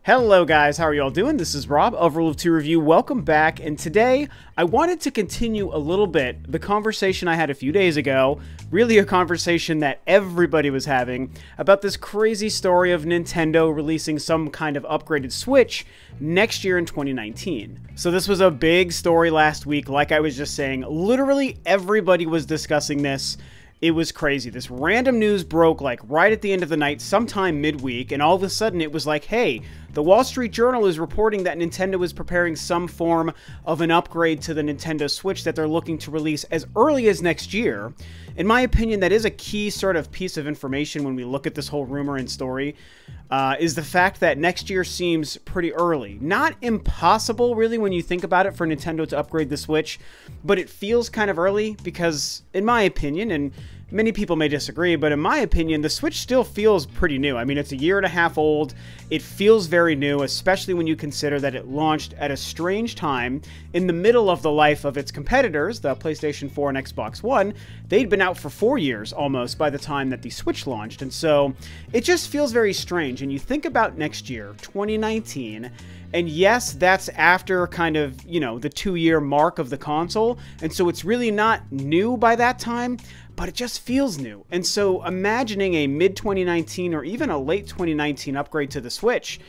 Hello guys, how are y'all doing? This is Rob of Ro2R Review. Welcome back, and today I wanted to continue a little bit the conversation I had a few days ago, really a conversation that everybody was having, about this crazy story of Nintendo releasing some kind of upgraded Switch next year in 2019. So this was a big story last week, like I was just saying. Literally everybody was discussing this. It was crazy. This random news broke like right at the end of the night, sometime midweek, and all of a sudden it was like, hey, the Wall Street Journal is reporting that Nintendo is preparing some form of an upgrade to the Nintendo Switch that they're looking to release as early as next year. In my opinion, that is a key sort of piece of information when we look at this whole rumor and story, is the fact that next year seems pretty early. Not impossible, really, when you think about it, for Nintendo to upgrade the Switch, but it feels kind of early because, in my opinion, and many people may disagree, but in my opinion, the Switch still feels pretty new. I mean, it's a year and a half old. It feels very new, especially when you consider that it launched at a strange time in the middle of the life of its competitors, the PlayStation 4 and Xbox One. They'd been out for 4 years almost by the time that the Switch launched, and so it just feels very strange. And you think about next year, 2019, and yes, that's after kind of, you know, the 2-year mark of the console, and so it's really not new by that time, but it just feels new. And so imagining a mid-2019 or even a late 2019 upgrade to the Switch,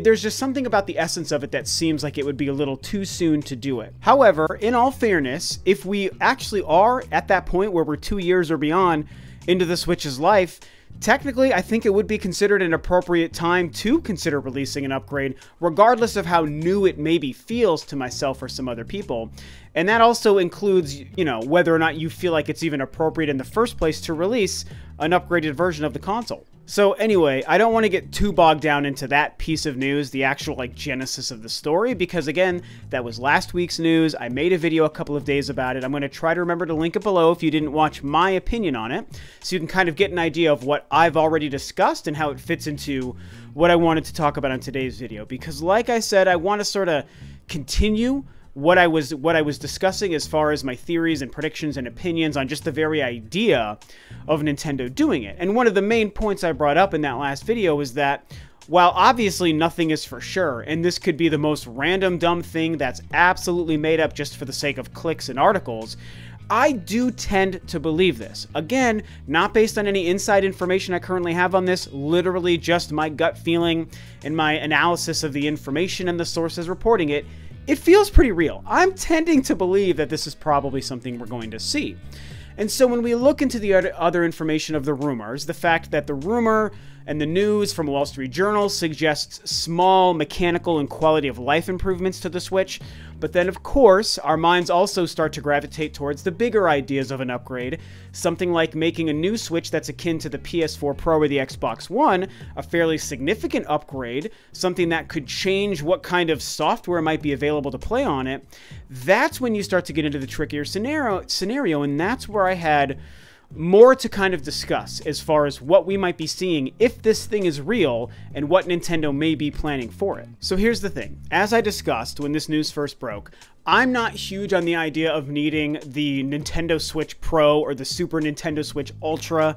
there's just something about the essence of it that seems like it would be a little too soon to do it. However, in all fairness, if we actually are at that point where we're 2 years or beyond into the Switch's life, technically, I think it would be considered an appropriate time to consider releasing an upgrade, regardless of how new it maybe feels to myself or some other people. And that also includes, you know, whether or not you feel like it's even appropriate in the first place to release an upgraded version of the console. So anyway, I don't want to get too bogged down into that piece of news, the actual like genesis of the story, because again, that was last week's news. I made a video a couple of days about it. I'm going to try to remember to link it below if you didn't watch my opinion on it, so you can kind of get an idea of what I've already discussed and how it fits into what I wanted to talk about in today's video. Because like I said, I want to sort of continue what I was discussing as far as my theories and predictions and opinions on just the very idea of Nintendo doing it. And one of the main points I brought up in that last video was that while obviously nothing is for sure, and this could be the most random dumb thing that's absolutely made up just for the sake of clicks and articles, I do tend to believe this. Again, not based on any inside information I currently have on this, literally just my gut feeling and my analysis of the information and the sources reporting it. It feels pretty real. I'm tending to believe that this is probably something we're going to see. And so when we look into the other information of the rumors, the fact that the rumor and the news from Wall Street Journal suggests small mechanical and quality of life improvements to the Switch, but then of course our minds also start to gravitate towards the bigger ideas of an upgrade, something like making a new Switch that's akin to the PS4 Pro or the Xbox One, a fairly significant upgrade, something that could change what kind of software might be available to play on it. That's when you start to get into the trickier scenario, and that's where I had more to kind of discuss as far as what we might be seeing if this thing is real and what Nintendo may be planning for it. So here's the thing. As I discussed when this news first broke, I'm not huge on the idea of needing the Nintendo Switch Pro or the Super Nintendo Switch Ultra,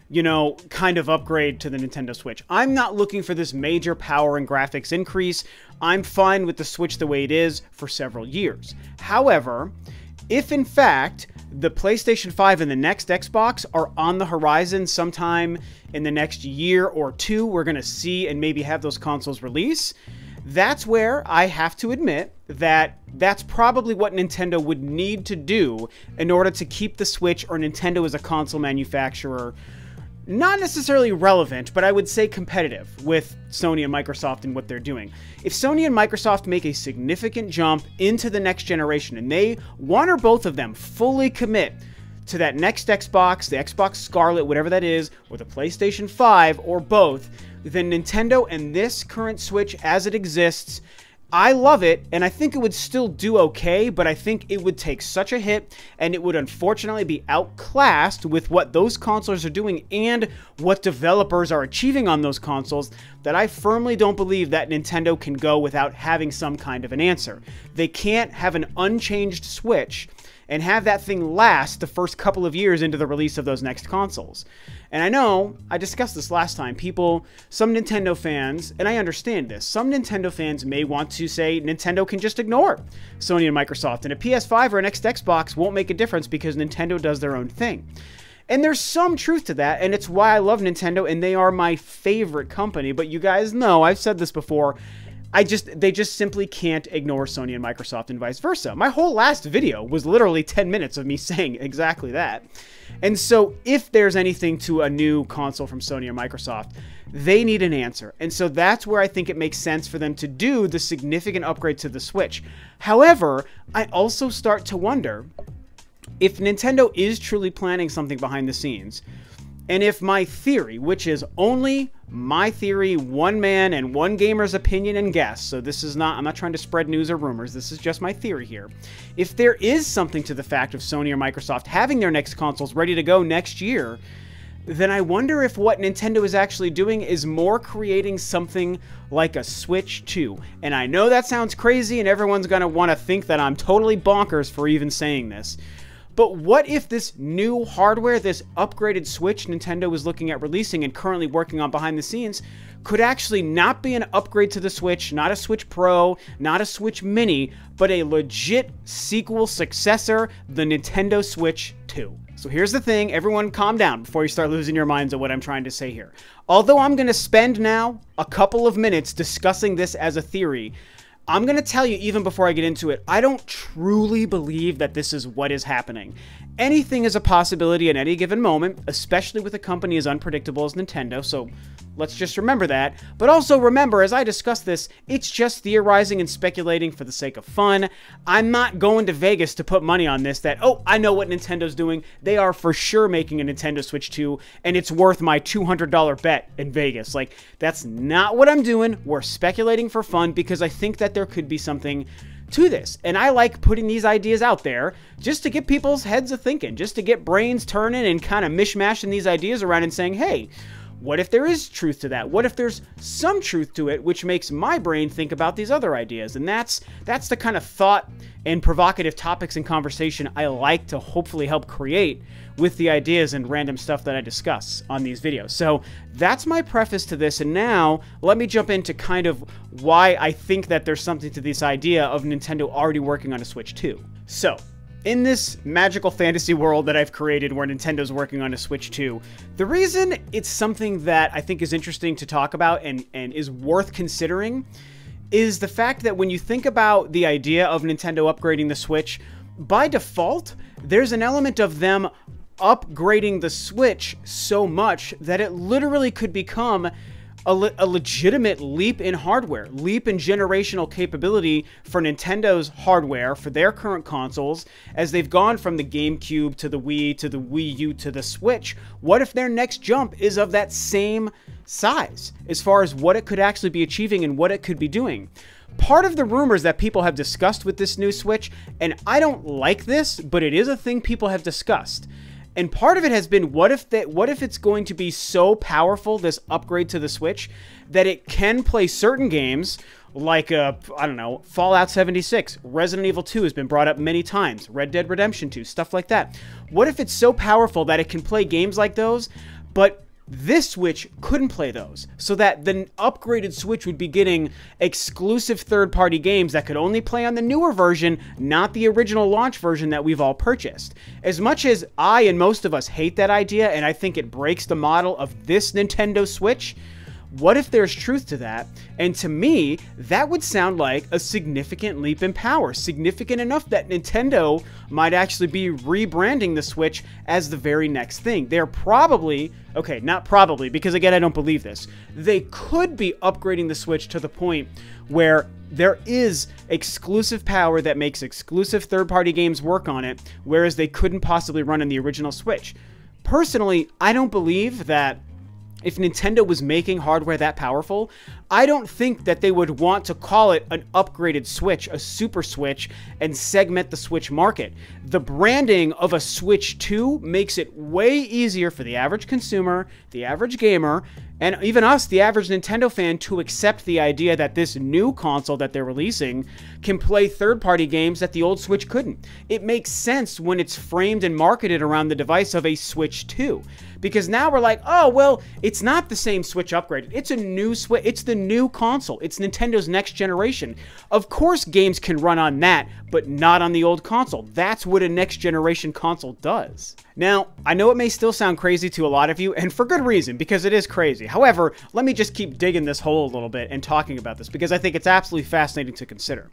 you know, kind of upgrade to the Nintendo Switch. I'm not looking for this major power and graphics increase. I'm fine with the Switch the way it is for several years. However, if in fact the PlayStation 5 and the next Xbox are on the horizon sometime in the next year or two, we're going to see and maybe have those consoles release, that's where I have to admit that that's probably what Nintendo would need to do in order to keep the Switch or Nintendo as a console manufacturer not necessarily relevant, but I would say competitive with Sony and Microsoft and what they're doing. If Sony and Microsoft make a significant jump into the next generation and they, one or both of them, fully commit to that next Xbox, the Xbox Scarlet, whatever that is, or the PlayStation 5, or both, then Nintendo and this current Switch as it exists, I love it, and I think it would still do okay, but I think it would take such a hit, and it would unfortunately be outclassed with what those consoles are doing and what developers are achieving on those consoles, that I firmly don't believe that Nintendo can go without having some kind of an answer. They can't have an unchanged Switch and have that thing last the first couple of years into the release of those next consoles. And I know, I discussed this last time, some Nintendo fans, and I understand this, some Nintendo fans may want to say Nintendo can just ignore Sony and Microsoft, and a PS5 or an next Xbox won't make a difference because Nintendo does their own thing. And there's some truth to that, and it's why I love Nintendo, and they are my favorite company. But you guys know, I've said this before, they just simply can't ignore Sony and Microsoft and vice versa. My whole last video was literally 10 minutes of me saying exactly that. And so if there's anything to a new console from Sony or Microsoft, they need an answer. And so that's where I think it makes sense for them to do the significant upgrade to the Switch. However, I also start to wonder, if Nintendo is truly planning something behind the scenes, and if my theory, which is only my theory, one man and one gamer's opinion and guess, so this is not, I'm not trying to spread news or rumors, this is just my theory here. If there is something to the fact of Sony or Microsoft having their next consoles ready to go next year, then I wonder if what Nintendo is actually doing is more creating something like a Switch 2. And I know that sounds crazy and everyone's going to want to think that I'm totally bonkers for even saying this. But what if this new hardware, this upgraded Switch Nintendo is looking at releasing and currently working on behind the scenes, could actually not be an upgrade to the Switch, not a Switch Pro, not a Switch Mini, but a legit sequel successor, the Nintendo Switch 2. So here's the thing, everyone calm down before you start losing your minds at what I'm trying to say here. Although I'm going to spend now a couple of minutes discussing this as a theory, I'm going to tell you, even before I get into it, I don't truly believe that this is what is happening. Anything is a possibility at any given moment, especially with a company as unpredictable as Nintendo, so let's just remember that. But also remember, as I discuss this, it's just theorizing and speculating for the sake of fun. I'm not going to Vegas to put money on this that, oh, I know what Nintendo's doing. They are for sure making a Nintendo Switch 2, and it's worth my $200 bet in Vegas. Like, that's not what I'm doing. We're speculating for fun because I think that there could be something to this. And I like putting these ideas out there just to get people's heads a-thinking, just to get brains turning and kind of mishmashing these ideas around and saying, hey, what if there is truth to that? What if there's some truth to it, which makes my brain think about these other ideas? And that's the kind of thought and provocative topics and conversation I like to hopefully help create with the ideas and random stuff that I discuss on these videos. So that's my preface to this, and now let me jump into kind of why I think that there's something to this idea of Nintendo already working on a Switch 2. So, in this magical fantasy world that I've created where Nintendo's working on a Switch 2, the reason it's something that I think is interesting to talk about and is worth considering is the fact that when you think about the idea of Nintendo upgrading the Switch, by default, there's an element of them upgrading the Switch so much that it literally could become a legitimate leap in hardware, leap in generational capability for Nintendo's hardware, for their current consoles, as they've gone from the GameCube to the Wii to the Wii U to the Switch. What if their next jump is of that same size as far as what it could actually be achieving and what it could be doing? Part of the rumors that people have discussed with this new Switch, and I don't like this, but it is a thing people have discussed, and part of it has been, what if it's going to be so powerful, this upgrade to the Switch, that it can play certain games like, I don't know, Fallout 76, Resident Evil 2 has been brought up many times, Red Dead Redemption 2, stuff like that. What if it's so powerful that it can play games like those, but this Switch couldn't play those, so that the upgraded Switch would be getting exclusive third-party games that could only play on the newer version, not the original launch version that we've all purchased. As much as I and most of us hate that idea, and I think it breaks the model of this Nintendo Switch, what if there's truth to that? And to me, that would sound like a significant leap in power, significant enough that Nintendo might actually be rebranding the Switch as the very next thing. They're probably, okay, not probably, because again, I don't believe this. They could be upgrading the Switch to the point where there is exclusive power that makes exclusive third-party games work on it, whereas they couldn't possibly run in the original Switch. Personally, I don't believe that if Nintendo was making hardware that powerful, I don't think that they would want to call it an upgraded Switch, a Super Switch, and segment the Switch market. The branding of a Switch 2 makes it way easier for the average consumer, the average gamer, and even us, the average Nintendo fan, to accept the idea that this new console that they're releasing can play third-party games that the old Switch couldn't. It makes sense when it's framed and marketed around the device of a Switch 2. Because now we're like, oh, well, it's not the same Switch upgrade. It's a new Switch. It's the new console. It's Nintendo's next generation. Of course, games can run on that, but not on the old console. That's what a next generation console does. Now, I know it may still sound crazy to a lot of you, and for good reason, because it is crazy. However, let me just keep digging this hole a little bit and talking about this, because I think it's absolutely fascinating to consider.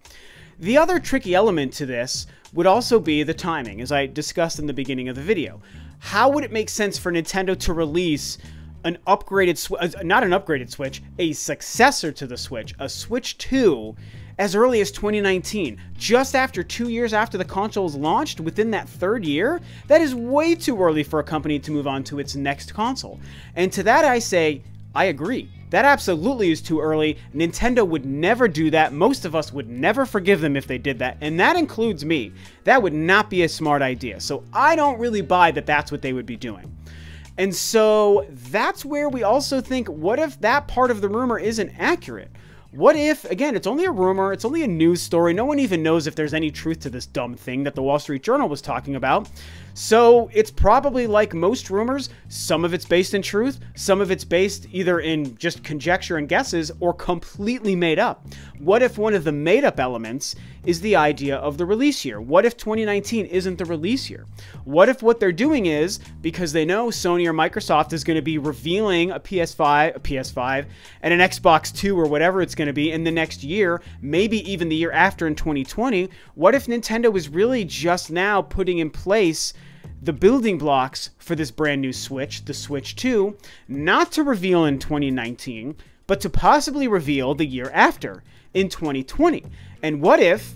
The other tricky element to this would also be the timing, as I discussed in the beginning of the video. How would it make sense for Nintendo to release an upgraded, not an upgraded Switch, a successor to the Switch, a Switch 2, as early as 2019, just after 2 years after the console was launched, within that third year? That is way too early for a company to move on to its next console. And to that I say, I agree. That absolutely is too early. Nintendo would never do that. Most of us would never forgive them if they did that, and that includes me. That would not be a smart idea. So I don't really buy that that's what they would be doing. And so that's where we also think, what if that part of the rumor isn't accurate? What if, again, it's only a rumor, it's only a news story, no one even knows if there's any truth to this dumb thing that the Wall Street Journal was talking about. So it's probably like most rumors, some of it's based in truth, some of it's based either in just conjecture and guesses or completely made up. What if one of the made up elements is the idea of the release year? What if 2019 isn't the release year? What if what they're doing is, because they know Sony or Microsoft is going to be revealing a PS5, and an Xbox 2 or whatever it's going to be in the next year, maybe even the year after in 2020, what if Nintendo is really just now putting in place the building blocks for this brand new Switch, the Switch 2, not to reveal in 2019, but to possibly reveal the year after, in 2020? And what if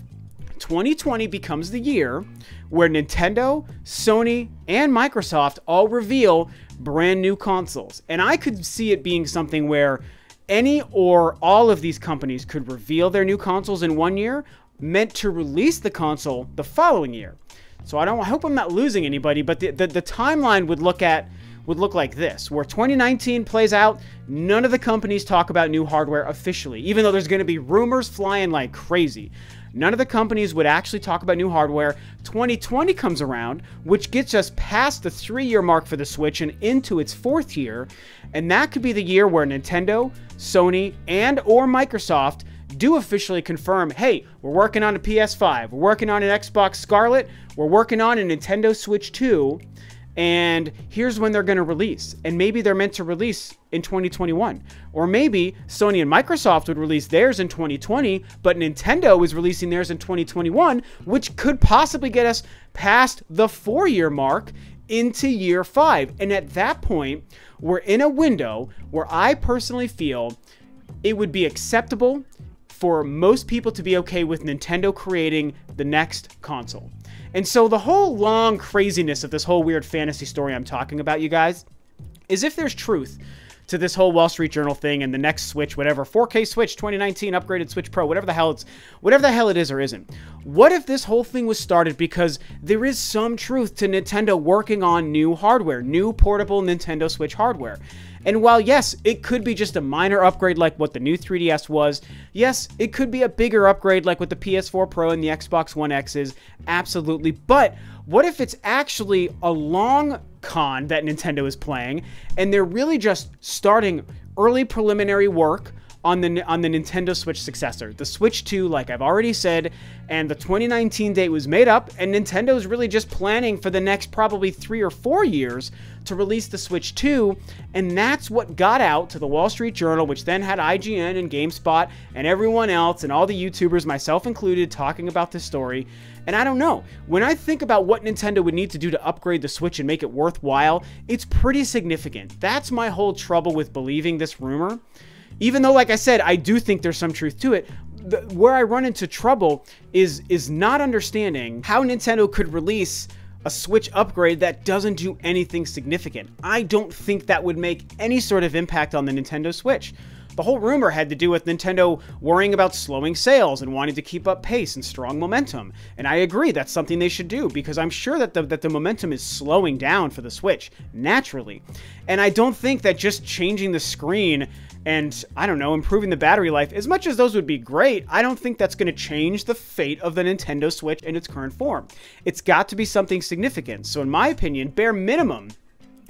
2020 becomes the year where Nintendo, Sony, and Microsoft all reveal brand new consoles? And I could see it being something where any or all of these companies could reveal their new consoles in 1 year, meant to release the console the following year. So I hope I'm not losing anybody, but the timeline would look like this, where 2019 plays out, none of the companies talk about new hardware officially, even though there's going to be rumors flying like crazy. None of the companies would actually talk about new hardware. 2020 comes around, which gets us past the 3-year mark for the Switch and into its 4th year, and that could be the year where Nintendo, Sony, and or Microsoft do officially confirm, hey, we're working on a PS5, we're working on an Xbox Scarlet, we're working on a Nintendo Switch 2, and here's when they're going to release. And maybe they're meant to release in 2021. Or maybe Sony and Microsoft would release theirs in 2020, but Nintendo is releasing theirs in 2021, which could possibly get us past the 4-year mark into year 5. And at that point, we're in a window where I personally feel it would be acceptable for most people to be okay with Nintendo creating the next console. And so the whole long craziness of this whole weird fantasy story I'm talking about, you guys, is if there's truth to this whole Wall Street Journal thing and the next Switch, whatever, 4K Switch, 2019 upgraded Switch Pro, whatever the hell it is or isn't. What if this whole thing was started because there is some truth to Nintendo working on new hardware, new portable Nintendo Switch hardware? And while, yes, it could be just a minor upgrade like what the new 3DS was, yes, it could be a bigger upgrade like what the PS4 Pro and the Xbox One X is, absolutely. But what if it's actually a long con that Nintendo is playing, and they're really just starting early preliminary work on the Nintendo Switch successor, the Switch 2, like I've already said, and the 2019 date was made up, and Nintendo's really just planning for the next probably 3 or 4 years to release the Switch 2, and that's what got out to the Wall Street Journal, which then had IGN and GameSpot and everyone else and all the YouTubers, myself included, talking about this story. And I don't know, when I think about what Nintendo would need to do to upgrade the Switch and make it worthwhile, it's pretty significant. That's my whole trouble with believing this rumor. Even though, like I said, I do think there's some truth to it, where I run into trouble is not understanding how Nintendo could release a Switch upgrade that doesn't do anything significant. I don't think that would make any sort of impact on the Nintendo Switch. The whole rumor had to do with Nintendo worrying about slowing sales and wanting to keep up pace and strong momentum. And I agree, that's something they should do, because I'm sure that the momentum is slowing down for the Switch, naturally. And I don't think that just changing the screen and, I don't know, improving the battery life, as much as those would be great, I don't think that's going to change the fate of the Nintendo Switch in its current form. It's got to be something significant. So in my opinion, bare minimum,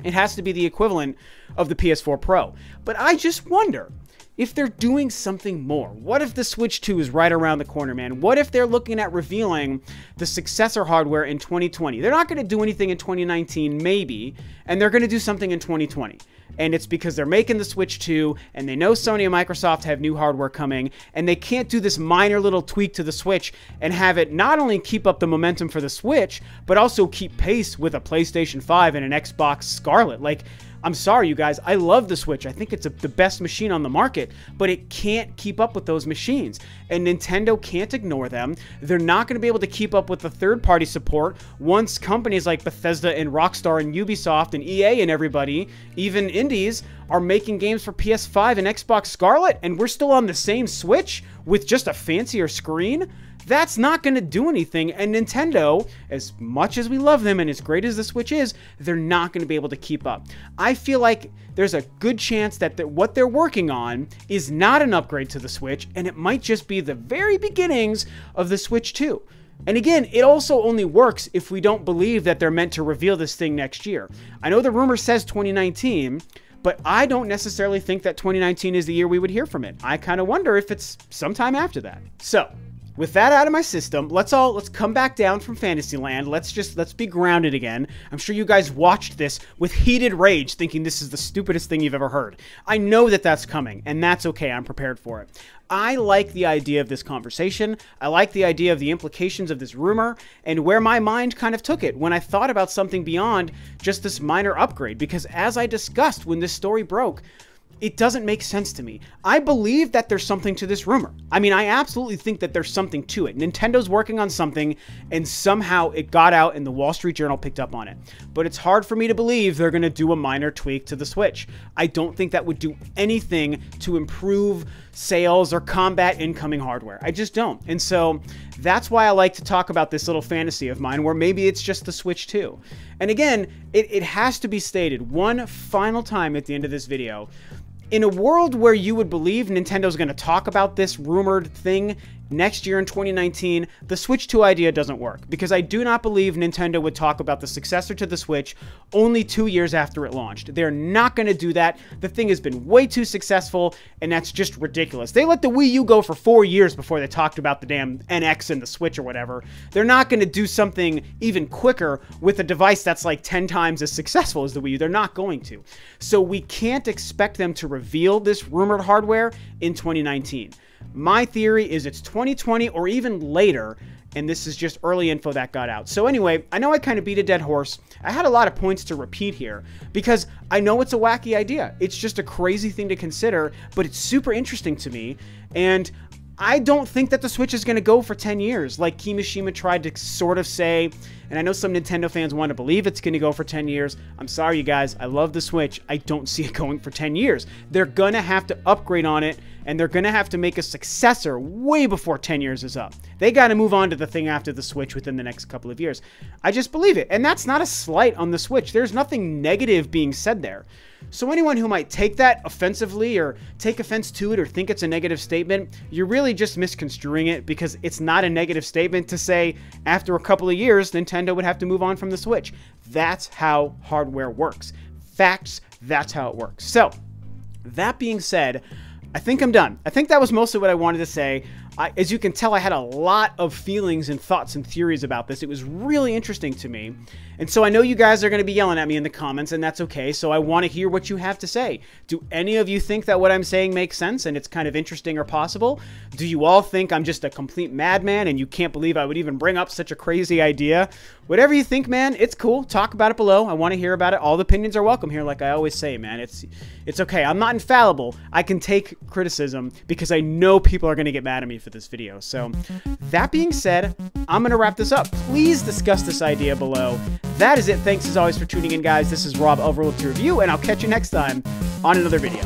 it has to be the equivalent of the PS4 Pro. But I just wonder if they're doing something more. What if the Switch 2 is right around the corner, man? What if they're looking at revealing the successor hardware in 2020? They're not going to do anything in 2019, maybe, and they're going to do something in 2020. And it's because they're making the Switch 2, and they know Sony and Microsoft have new hardware coming, and they can't do this minor little tweak to the Switch and have it not only keep up the momentum for the Switch, but also keep pace with a PlayStation 5 and an Xbox Scarlet. Like, I'm sorry, you guys, I love the Switch. I think it's the best machine on the market, but it can't keep up with those machines. And Nintendo can't ignore them. They're not going to be able to keep up with the third-party support once companies like Bethesda and Rockstar and Ubisoft and EA and everybody, even indies, are making games for PS5 and Xbox Scarlet, and we're still on the same Switch with just a fancier screen. That's not going to do anything, and Nintendo, as much as we love them and as great as the Switch is, they're not going to be able to keep up. I feel like there's a good chance that what they're working on is not an upgrade to the Switch, and it might just be the very beginnings of the Switch 2. And again, it also only works if we don't believe that they're meant to reveal this thing next year. I know the rumor says 2019, but I don't necessarily think that 2019 is the year we would hear from it. I kind of wonder if it's sometime after that. So, with that out of my system, let's come back down from Fantasyland. Let's be grounded again. I'm sure you guys watched this with heated rage, thinking this is the stupidest thing you've ever heard. I know that that's coming, and that's okay. I'm prepared for it. I like the idea of this conversation. I like the idea of the implications of this rumor and where my mind kind of took it when I thought about something beyond just this minor upgrade. Because as I discussed when this story broke, it doesn't make sense to me. I believe that there's something to this rumor. I mean, I absolutely think that there's something to it. Nintendo's working on something, and somehow it got out and the Wall Street Journal picked up on it. But it's hard for me to believe they're going to do a minor tweak to the Switch. I don't think that would do anything to improve sales or combat incoming hardware. I just don't. And so that's why I like to talk about this little fantasy of mine where maybe it's just the Switch 2. And again, it has to be stated one final time at the end of this video. In a world where you would believe Nintendo's going to talk about this rumored thing next year in 2019, the Switch 2 idea doesn't work, because I do not believe Nintendo would talk about the successor to the Switch only 2 years after it launched. They're not going to do that. The thing has been way too successful, and that's just ridiculous. They let the Wii U go for 4 years before they talked about the damn NX and the Switch or whatever. They're not going to do something even quicker with a device that's like 10 times as successful as the Wii U. They're not going to. So we can't expect them to reveal this rumored hardware in 2019. My theory is it's 2020 or even later, and this is just early info that got out. So anyway, I know I kind of beat a dead horse. I had a lot of points to repeat here because I know it's a wacky idea. It's just a crazy thing to consider, but it's super interesting to me. And I don't think that the Switch is going to go for 10 years like Kimishima tried to sort of say. And I know some Nintendo fans want to believe it's going to go for 10 years. I'm sorry, you guys. I love the Switch. I don't see it going for 10 years. They're going to have to upgrade on it, and they're going to have to make a successor way before 10 years is up. They got to move on to the thing after the Switch within the next couple of years. I just believe it. And that's not a slight on the Switch. There's nothing negative being said there. So anyone who might take that offensively or take offense to it or think it's a negative statement, you're really just misconstruing it, because it's not a negative statement to say after a couple of years, Nintendo would have to move on from the Switch. That's how hardware works. Facts, that's how it works. So, that being said, I think I'm done. I think that was mostly what I wanted to say. As you can tell, I had a lot of feelings and thoughts and theories about this. It was really interesting to me. And so I know you guys are going to be yelling at me in the comments, and that's okay. So I want to hear what you have to say. Do any of you think that what I'm saying makes sense and it's kind of interesting or possible? Do you all think I'm just a complete madman and you can't believe I would even bring up such a crazy idea? Whatever you think, man, it's cool. Talk about it below. I want to hear about it. All the opinions are welcome here, like I always say, man. It's okay. I'm not infallible. I can take criticism because I know people are going to get mad at me for this video. So that being said, I'm going to wrap this up. Please discuss this idea below. That is it. Thanks as always for tuning in, guys. This is Rob of Ro2R, and I'll catch you next time on another video.